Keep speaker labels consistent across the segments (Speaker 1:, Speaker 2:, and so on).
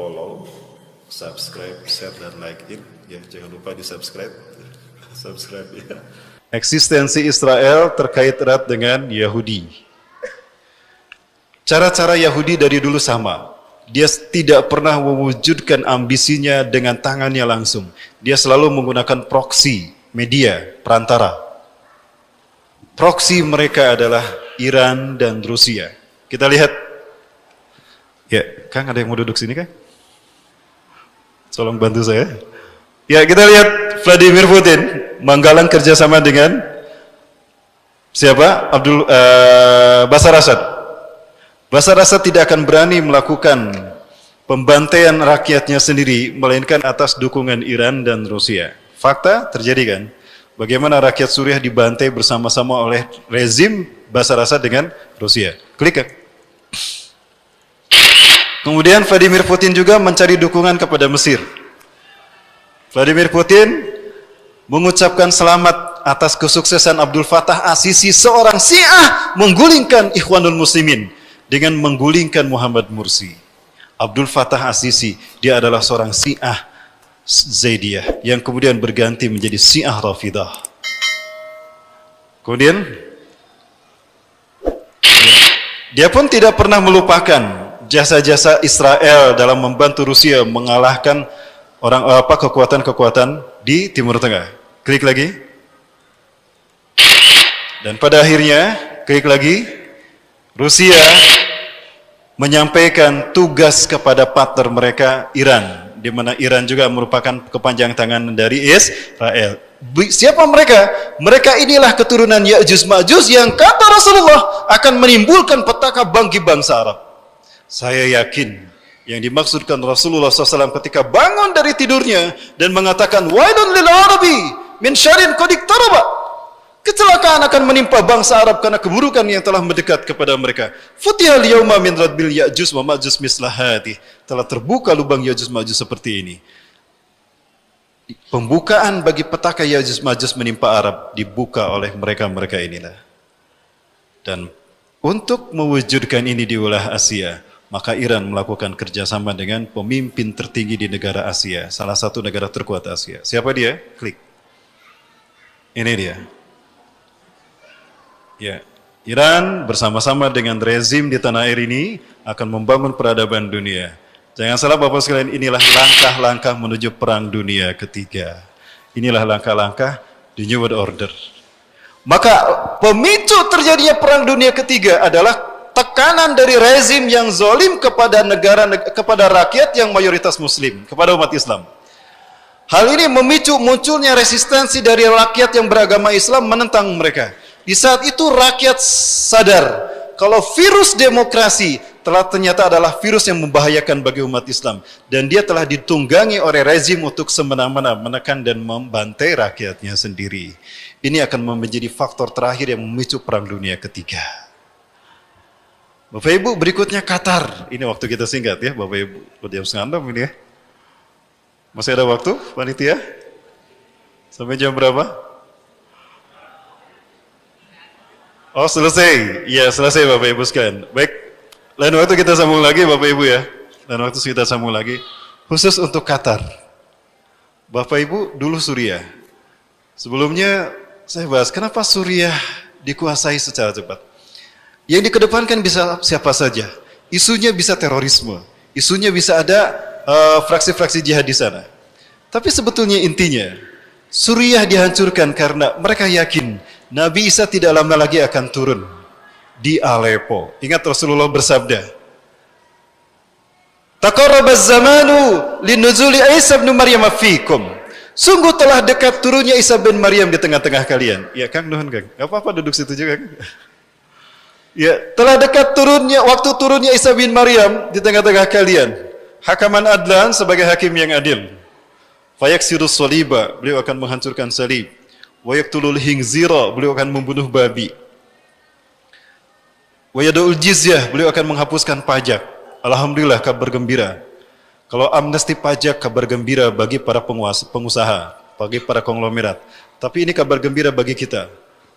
Speaker 1: follow, subscribe, share, dan like it. Ya, jangan lupa di subscribe. Subscribe ya. Eksistensi Israel terkait erat dengan Yahudi. Cara-cara Yahudi dari dulu sama. Dia tidak pernah mewujudkan ambisinya dengan tangannya langsung. Dia selalu menggunakan proksi, media, perantara. Proksi mereka adalah Iran dan Rusia. Kita lihat. Ya, Kang, ada yang mau duduk sini, Kang? Tolong bantu saya. Ya, kita lihat Vladimir Putin menggalang kerjasama dengan siapa? Bashar Assad. Bashar Assad tidak akan berani melakukan pembantaian rakyatnya sendiri, melainkan atas dukungan Iran dan Rusia. Fakta terjadi kan? Bagaimana rakyat Suriah dibantai bersama-sama oleh rezim Bashar Assad dengan Rusia. Klik kan? Kemudian Vladimir Putin juga mencari dukungan kepada Mesir. Vladimir Putin mengucapkan selamat atas kesuksesan Abdul Fattah As-Sisi, seorang Syiah, menggulingkan Ikhwanul Muslimin dengan menggulingkan Muhammad Mursi. Abdul Fattah As-Sisi, dia adalah seorang Syiah Zaidiyah yang kemudian berganti menjadi Syiah Rafidah. Kemudian dia pun tidak pernah melupakan jasa-jasa Israel dalam membantu Rusia mengalahkan kekuatan-kekuatan di Timur Tengah. Klik lagi. Dan pada akhirnya, klik lagi, Rusia menyampaikan tugas kepada partner mereka Iran, di mana Iran juga merupakan kepanjang tangan dari Israel. Siapa mereka? Mereka inilah keturunan Ya'juj Ma'juj yang kata Rasulullah akan menimbulkan petaka bagi bangsa Arab. Saya yakin yang dimaksudkan Rasulullah SAW ketika bangun dari tidurnya dan mengatakan wailun lil arabi min syarrin qad iqtaraba. Kecelakaan akan menimpa bangsa Arab karena keburukan yang telah mendekat kepada mereka. Futihal yauma min radbil Ya'juj wa Ma'juj mislahati. Telah terbuka lubang Ya'juj Ma'juj seperti ini. Pembukaan bagi petaka Ya'juj Ma'juj menimpa Arab dibuka oleh mereka-mereka inilah. Dan untuk mewujudkan ini di wilayah Asia, maka Iran melakukan kerjasama dengan pemimpin tertinggi di negara Asia, salah satu negara terkuat Asia. Siapa dia? Klik. Ini dia. Ya, Iran bersama-sama dengan rezim di tanah air ini akan membangun peradaban dunia. Jangan salah Bapak sekalian, inilah langkah-langkah menuju perang dunia ketiga. Inilah langkah-langkah the New World Order. Maka pemicu terjadinya perang dunia ketiga adalah tekanan dari rezim yang zalim kepada kepada rakyat yang mayoritas muslim, kepada umat Islam. Hal ini memicu munculnya resistensi dari rakyat yang beragama Islam menentang mereka. Di saat itu rakyat sadar kalau virus demokrasi ternyata adalah virus yang membahayakan bagi umat Islam, dan dia telah ditunggangi oleh rezim untuk semena-mena menekan dan membantai rakyatnya sendiri. Ini akan menjadi faktor terakhir yang memicu perang dunia ketiga. Bapak Ibu, berikutnya Qatar. Ini waktu kita singkat ya Bapak Ibu. Jam 5:30 ini ya. Masih ada waktu panitia? Sampai jam berapa? Oh, selesai. Iya, selesai Bapak Ibu sekalian. Baik, lain waktu kita sambung lagi Bapak Ibu ya. Lain waktu kita sambung lagi. Khusus untuk Qatar. Bapak Ibu, dulu Suriah. Sebelumnya saya bahas kenapa Suriah dikuasai secara cepat. Yang dikedepankan bisa siapa saja. Isunya bisa terorisme. Isunya bisa ada fraksi-fraksi jihad di sana. Tapi sebetulnya intinya, Suriah dihancurkan karena mereka yakin Nabi Isa tidak lama lagi akan turun di Aleppo. Ingat Rasulullah bersabda, "Taqarrabaz zamanu linuzuli Isa bin Maryam fiikum." Sungguh telah dekat turunnya Isa bin Maryam di tengah-tengah kalian. Ya Kang, nuhun Kang. Enggak apa-apa duduk situ juga Kang. Ya, telah dekat waktu turunnya Isa bin Maryam di tengah-tengah kalian. Hakaman adlan, sebagai hakim yang adil. Fayaksirus soliba, beliau akan menghancurkan salib. Wayaktulul hingzira, beliau akan membunuh babi. Wayadul jizyah, beliau akan menghapuskan pajak. Alhamdulillah, kabar gembira. Kalau amnesti pajak, kabar gembira bagi para pengusaha, bagi para konglomerat. Tapi ini kabar gembira bagi kita.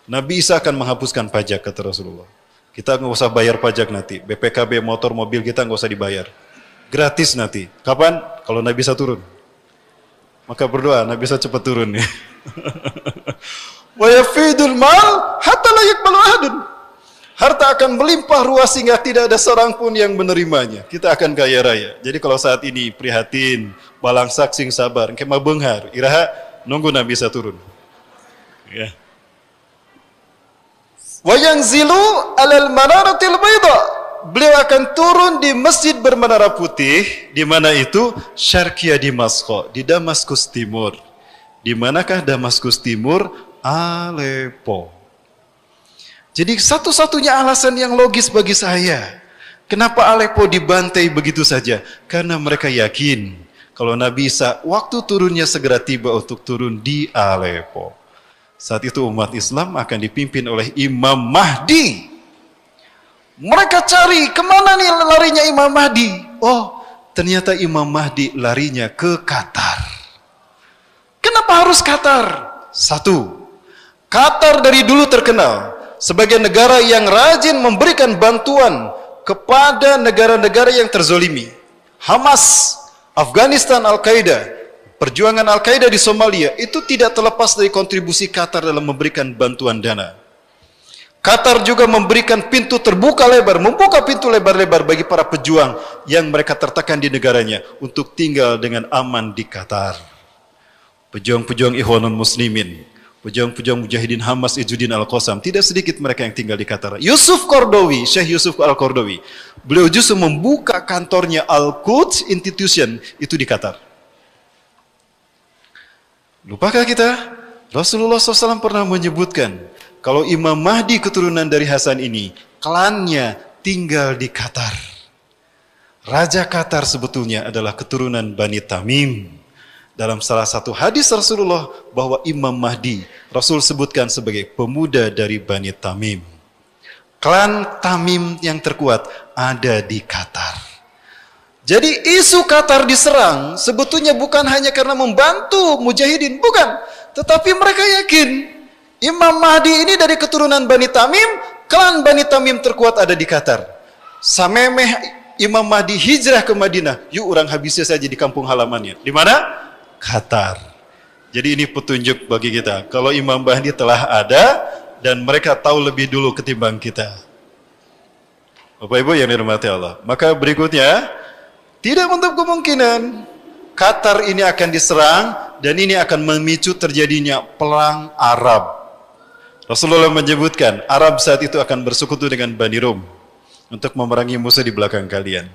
Speaker 1: Nabi Isa akan menghapuskan pajak, kata Rasulullah. Kita nggak usah bayar pajak nanti. BPKB motor mobil kita nggak usah dibayar. Gratis nanti. Kapan? Kalau Nabi bisa turun. Maka berdoa, Nabi bisa cepat turun ya. Wa yafidul mal hatta la yaqbalu ahadun. Harta akan melimpah ruas sehingga tidak ada seorang pun yang menerimanya. Kita akan kaya raya. Jadi kalau saat ini prihatin, balang saksing sabar, kemah benghar, iraha nunggu Nabi bisa turun. Ya. Wa yanzilu alal manaratil bayda. Beliau akan turun di masjid bermenara putih, di mana itu? Syarqiyah Damaskus, di Damaskus Timur. Di manakah Damaskus Timur? Aleppo. Jadi satu-satunya alasan yang logis bagi saya, kenapa Aleppo dibantai begitu saja? Karena mereka yakin kalau Nabi Isa waktu turunnya segera tiba untuk turun di Aleppo. Saat itu umat Islam akan dipimpin oleh Imam Mahdi. Mereka cari kemana nih larinya Imam Mahdi? Oh, ternyata Imam Mahdi larinya ke Qatar. Kenapa harus Qatar? Satu, Qatar dari dulu terkenal sebagai negara yang rajin memberikan bantuan kepada negara-negara yang terzolimi. Hamas, Afghanistan, Al-Qaeda, perjuangan Al-Qaeda di Somalia itu tidak terlepas dari kontribusi Qatar dalam memberikan bantuan dana. Qatar juga memberikan pintu terbuka lebar, membuka pintu lebar-lebar bagi para pejuang yang mereka tertekan di negaranya untuk tinggal dengan aman di Qatar. Pejuang-pejuang Ikhwanul Muslimin, pejuang-pejuang Mujahidin Hamas, Izzuddin Al-Qassam, tidak sedikit mereka yang tinggal di Qatar. Yusuf Qaradawi, Syekh Yusuf Al-Qaradawi, beliau justru membuka kantornya Al-Quds Institution itu di Qatar. Lupakah kita? Rasulullah SAW pernah menyebutkan kalau Imam Mahdi keturunan dari Hasan ini, klannya tinggal di Qatar. Raja Qatar sebetulnya adalah keturunan Bani Tamim. Dalam salah satu hadis Rasulullah bahwa Imam Mahdi Rasul sebutkan sebagai pemuda dari Bani Tamim. Klan Tamim yang terkuat ada di Qatar. Jadi isu Qatar diserang sebetulnya bukan hanya karena membantu mujahidin, bukan. Tetapi mereka yakin Imam Mahdi ini dari keturunan Bani Tamim, klan Bani Tamim terkuat ada di Qatar. Samemeh Imam Mahdi hijrah ke Madinah, yuk orang habisnya saja di kampung halamannya. Di mana? Qatar. Jadi ini petunjuk bagi kita. Kalau Imam Mahdi telah ada dan mereka tahu lebih dulu ketimbang kita. Bapak Ibu yang dirahmati Allah. Maka berikutnya, tidak menutup kemungkinan Qatar ini akan diserang dan ini akan memicu terjadinya perang Arab. Rasulullah menyebutkan Arab saat itu akan bersekutu dengan Bani Rum untuk memerangi musuh di belakang kalian.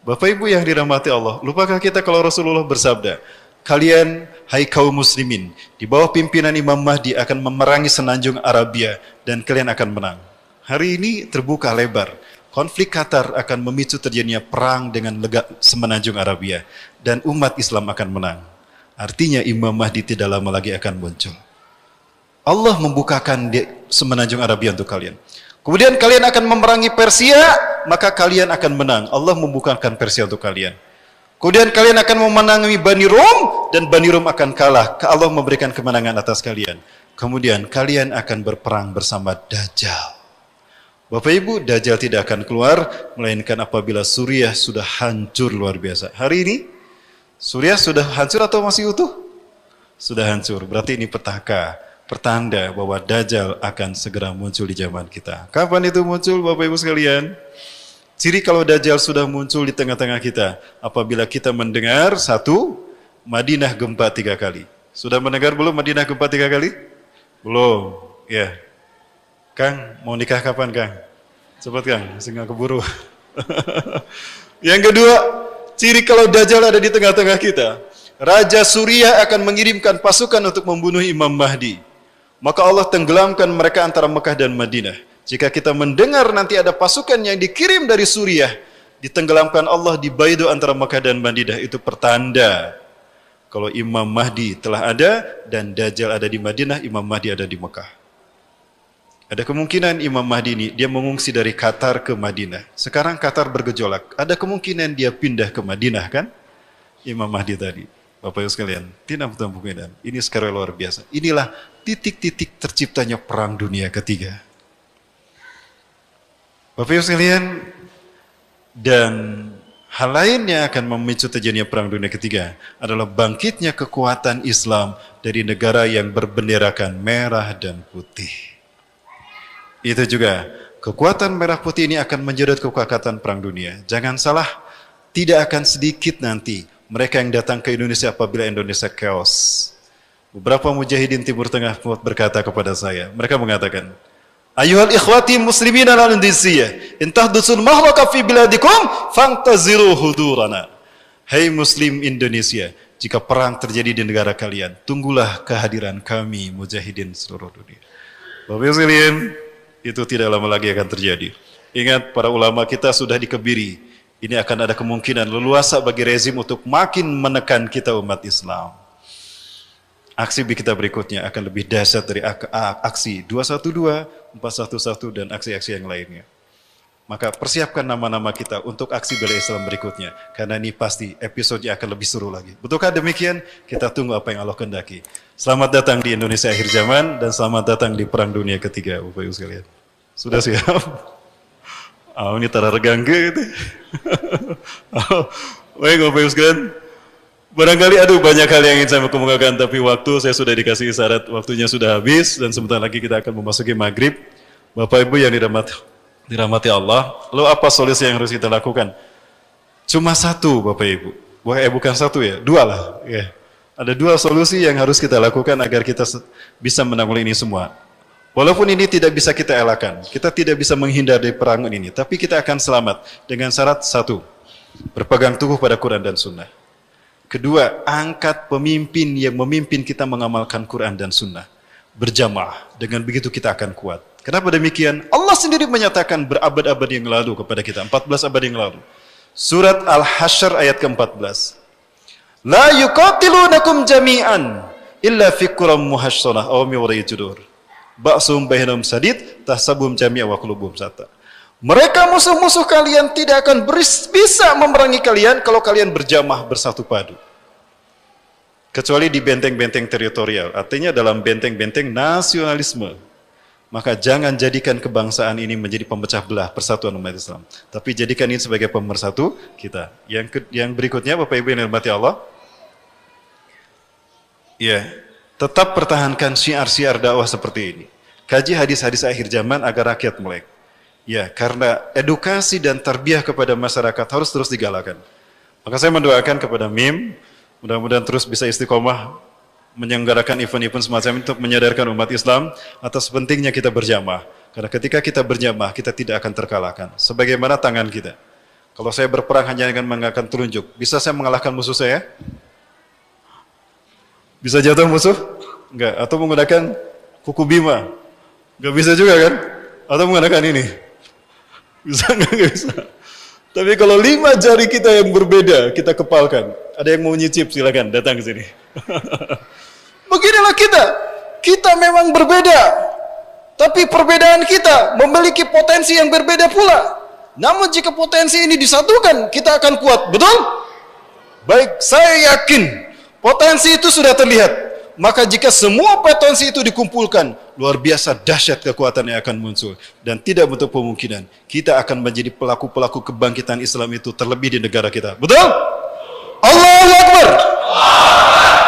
Speaker 1: Bapak Ibu yang dirahmati Allah, lupakah kita kalau Rasulullah bersabda, kalian, hai kaum muslimin, di bawah pimpinan Imam Mahdi akan memerangi semenanjung Arabia dan kalian akan menang. Hari ini terbuka lebar. Konflik Qatar akan memicu terjadinya perang dengan semenanjung Arabia dan umat Islam akan menang. Artinya Imam Mahdi tidak lama lagi akan muncul. Allah membukakan di semenanjung Arabia untuk kalian. Kemudian kalian akan memerangi Persia, maka kalian akan menang. Allah membukakan Persia untuk kalian. Kemudian kalian akan memenangi Bani Rum dan Bani Rum akan kalah. Allah memberikan kemenangan atas kalian. Kemudian kalian akan berperang bersama Dajjal. Bapak Ibu, Dajjal tidak akan keluar melainkan apabila Suriah sudah hancur luar biasa. Hari ini Suriah sudah hancur atau masih utuh? Sudah hancur. Berarti ini petaka, pertanda bahwa Dajjal akan segera muncul di zaman kita. Kapan itu muncul Bapak Ibu sekalian? Ciri kalau Dajjal sudah muncul di tengah-tengah kita, apabila kita mendengar satu, Madinah gempa 3 kali. Sudah mendengar belum Madinah gempa 3 kali? Belum, ya. Kang, mau nikah kapan Kang? Cepat Kang, sehingga keburu. Yang kedua, ciri kalau Dajjal ada di tengah-tengah kita, Raja Suriah akan mengirimkan pasukan untuk membunuh Imam Mahdi. Maka Allah tenggelamkan mereka antara Mekah dan Madinah. Jika kita mendengar nanti ada pasukan yang dikirim dari Suriah, ditenggelamkan Allah di Baido antara Mekah dan Madinah, itu pertanda kalau Imam Mahdi telah ada dan Dajjal ada di Madinah, Imam Mahdi ada di Mekah. Ada kemungkinan Imam Mahdi ini dia mengungsi dari Qatar ke Madinah. Sekarang Qatar bergejolak. Ada kemungkinan dia pindah ke Madinah kan? Imam Mahdi tadi. Bapak Ibu sekalian, tidak kemungkinan. Ini sekarang luar biasa. Inilah titik-titik terciptanya perang dunia ketiga. Bapak Ibu sekalian, dan Hal lain yang akan memicu terjadinya Perang Dunia Ketiga adalah bangkitnya kekuatan Islam dari negara yang berbenderakan merah dan putih. Itu juga, kekuatan merah putih ini akan menjadi kekuatan Perang Dunia. Jangan salah, tidak akan sedikit nanti mereka yang datang ke Indonesia apabila Indonesia chaos. Beberapa mujahidin Timur Tengah berkata kepada saya, mereka mengatakan, Ayuhal ikhwati muslimin al-Indonesia, intahdusul mahlaka fi biladikum, fangtaziru hudurana. Hai Muslim Indonesia, jika perang terjadi di negara kalian, tunggulah kehadiran kami mujahidin seluruh dunia. Bapak sekalian, itu tidak lama lagi akan terjadi. Ingat, para ulama kita sudah dikebiri. Ini akan ada kemungkinan leluasa bagi rezim untuk makin menekan kita umat Islam. Aksi kita berikutnya akan lebih dahsyat dari aksi 212, 411 dan aksi-aksi yang lainnya. Maka persiapkan nama-nama kita untuk aksi bela Islam berikutnya. Karena ini pasti episodenya akan lebih seru lagi. Betulkah demikian? Kita tunggu apa yang Allah kehendaki. Selamat datang di Indonesia akhir zaman dan selamat datang di Perang Dunia Ketiga, Bapak Ibu sekalian. Sudah siap? Ini tara regang gitu. Baik, Bapak Ibu sekalian. Barangkali banyak hal yang ingin saya kemukakan, tapi waktu saya sudah dikasih isyarat, waktunya sudah habis dan sebentar lagi kita akan memasuki maghrib. Bapak Ibu yang dirahmati Allah, lalu apa solusi yang harus kita lakukan? Cuma satu, Bapak Ibu. Bukan satu ya, dua lah. Ya. Ada dua solusi yang harus kita lakukan agar kita bisa menanggulangi ini semua. Walaupun ini tidak bisa kita elakkan, kita tidak bisa menghindar dari perang ini, tapi kita akan selamat dengan syarat satu, berpegang teguh pada Quran dan Sunnah. Kedua, angkat pemimpin yang memimpin kita mengamalkan Quran dan Sunnah. Berjamaah, dengan begitu kita akan kuat. Kenapa demikian? Allah sendiri menyatakan berabad-abad yang lalu kepada kita, 14 abad yang lalu. Surat Al-Hasyr ayat ke-14. La yuqatilunakum jami'an illa fi quram muhassonah aw miwara'i judur. Ba'sum bainahum sadid tahsabum jami'a wa qulubuhum shatta. Mereka musuh-musuh kalian tidak akan bisa memerangi kalian kalau kalian berjamaah bersatu padu. Kecuali di benteng-benteng teritorial, artinya dalam benteng-benteng nasionalisme. Maka jangan jadikan kebangsaan ini menjadi pemecah belah persatuan umat Islam. Tapi jadikan ini sebagai pemersatu kita. Yang berikutnya, Bapak Ibu yang dirahmati Allah. Ya, tetap pertahankan syiar-syiar dakwah seperti ini. Kaji hadis-hadis akhir zaman agar rakyat melek. Ya, karena edukasi dan tarbiyah kepada masyarakat harus terus digalakan. Maka saya mendoakan kepada MIM, mudah-mudahan terus bisa istiqomah menyelenggarakan event-event semacam itu untuk menyadarkan umat Islam atas pentingnya kita berjamaah. Karena ketika kita berjamaah, kita tidak akan terkalahkan. Sebagaimana tangan kita. Kalau saya berperang hanya dengan menggunakan telunjuk, bisa saya mengalahkan musuh saya? Bisa jatuh musuh? Enggak. Atau menggunakan kuku bima? Enggak bisa juga kan? Atau menggunakan ini? Bisa enggak bisa. Tapi kalau 5 jari kita yang berbeda, kita kepalkan. Ada yang mau nyicip, silakan datang ke sini. Beginilah kita. Kita memang berbeda. Tapi perbedaan kita memiliki potensi yang berbeda pula. Namun jika potensi ini disatukan, kita akan kuat. Betul? Baik, saya yakin potensi itu sudah terlihat. Maka jika semua potensi itu dikumpulkan, luar biasa dahsyat kekuatan yang akan muncul. Dan tidak bentuk kemungkinan, kita akan menjadi pelaku-pelaku kebangkitan Islam itu terlebih di negara kita. Betul? Allahu Akbar!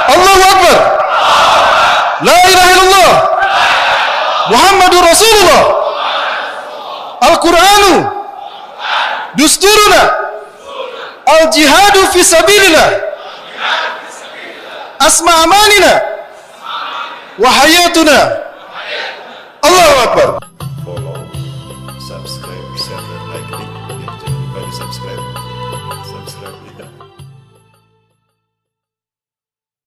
Speaker 1: Allahu Akbar! La ilaha illallah! Muhammadur Rasulullah! Al-Quranu! Dusturuna! Al-jihadu fi sabilillah! Asma amanina! Wahayatuna. Allahu Akbar. Follow, subscribe, share, dan like. Jangan lupa di subscribe.